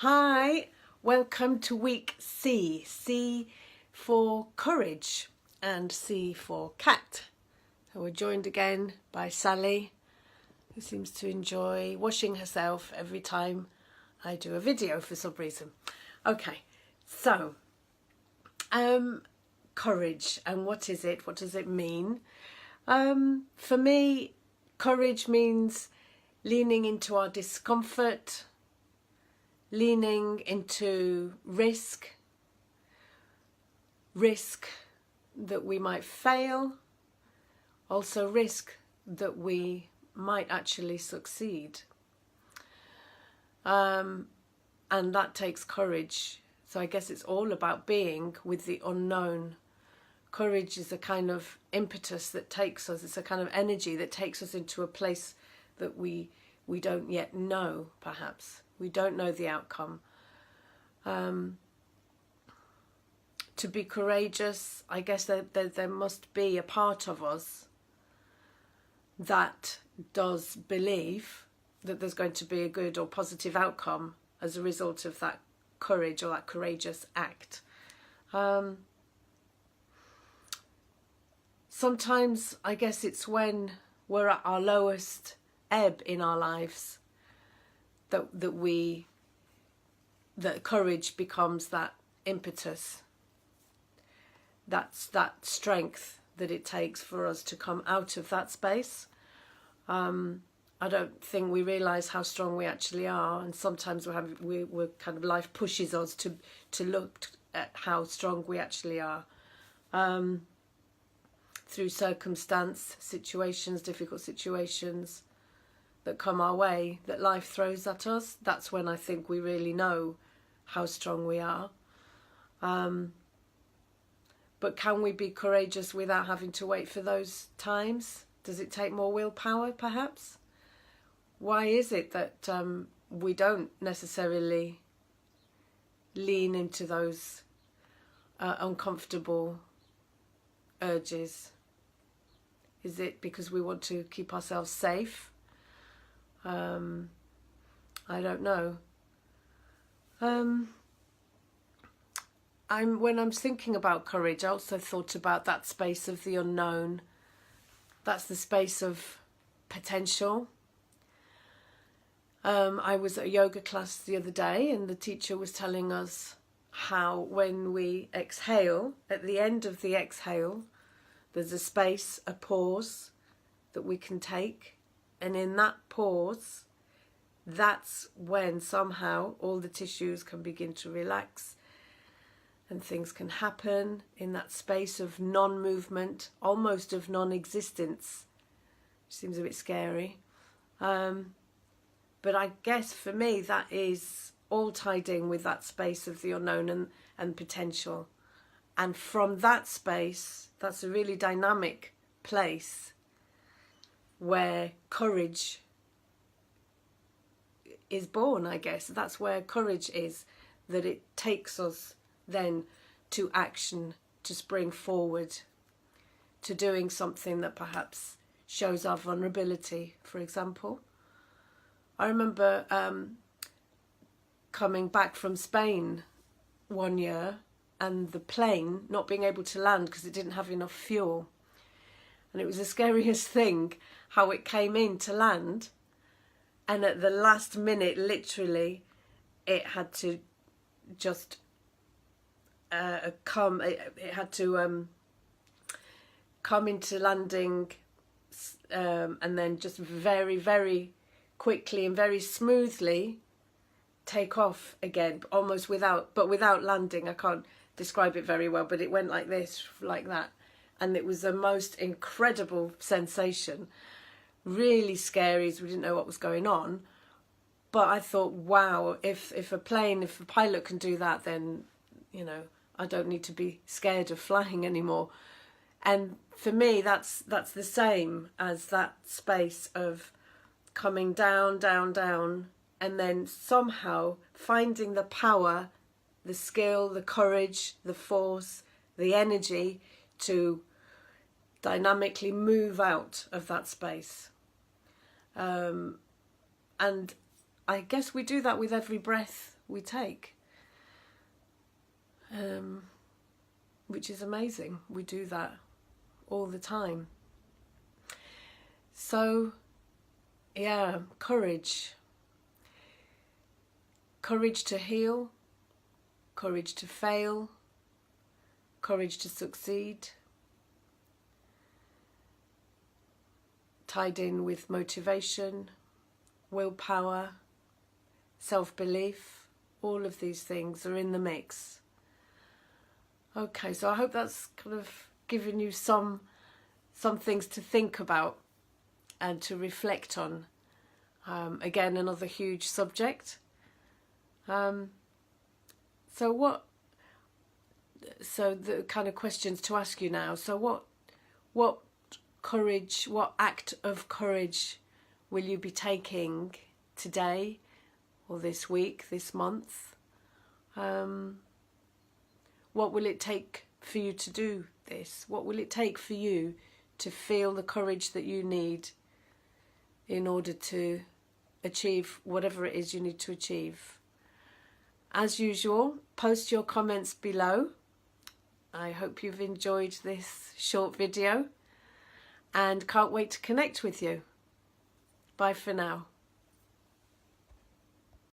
Hi, welcome to week C. C for courage and C for cat. So we're joined again by Sally, who seems to enjoy washing herself every time I do a video for some reason. Okay, so courage, and what is it? What does it mean? For me, courage means leaning into our discomfort, leaning into risk that we might fail, also risk that we might actually succeed. And that takes courage. So I guess it's all about being with the unknown. Courage is a kind of impetus that takes us, it's a kind of energy that takes us into a place that we don't yet know, perhaps. We don't know the outcome. To be courageous, I guess there must be a part of us that does believe that there's going to be a good or positive outcome as a result of that courage or that courageous act. Sometimes I guess it's when we're at our lowest ebb in our lives that courage becomes that impetus. That's that strength that it takes for us to come out of that space. I don't think we realise how strong we actually are, and sometimes we're kind of, life pushes us to look at how strong we actually are. Through circumstance, situations, difficult situations that come our way, that life throws at us, that's when I think we really know how strong we are. But can we be courageous without having to wait for those times? Does it take more willpower, perhaps? Why is it that we don't necessarily lean into those uncomfortable urges? Is it because we want to keep ourselves safe? I don't know. When I'm thinking about courage, I also thought about that space of the unknown. That's the space of potential. I was at a yoga class the other day, and the teacher was telling us how when we exhale, at the end of the exhale, there's a space, a pause that we can take. And in that pause, that's when somehow all the tissues can begin to relax and things can happen in that space of non-movement, almost of non-existence, which seems a bit scary. But I guess for me that is all tied in with that space of the unknown and potential. And from that space, that's a really dynamic place where courage is born, I guess. That's where courage is, that it takes us then to action, to spring forward, to doing something that perhaps shows our vulnerability, for example. I remember coming back from Spain one year and the plane not being able to land because it didn't have enough fuel. And it was the scariest thing how it came in to land, and at the last minute, literally, it had to just come into landing, and then just very, very quickly and very smoothly take off again, almost without landing. I can't describe it very well, but it went like this, like that. And it was the most incredible sensation, really scary as we didn't know what was going on. But I thought, wow, if a pilot can do that, then, you know, I don't need to be scared of flying anymore. And for me, that's the same as that space of coming down, down, down, and then somehow finding the power, the skill, the courage, the force, the energy to dynamically move out of that space. And I guess we do that with every breath we take, which is amazing. We do that all the time. So, yeah, courage. Courage to heal, courage to fail, courage to succeed, tied in with motivation, willpower, self-belief. All of these things are in the mix. Okay, so I hope that's kind of given you some things to think about and to reflect on. Again, another huge subject. So the kind of questions to ask you now. So what courage, what act of courage will you be taking today or this week, this month? What will it take for you to do this? What will it take for you to feel the courage that you need in order to achieve whatever it is you need to achieve? As usual, post your comments below. I hope you've enjoyed this short video and can't wait to connect with you. Bye for now.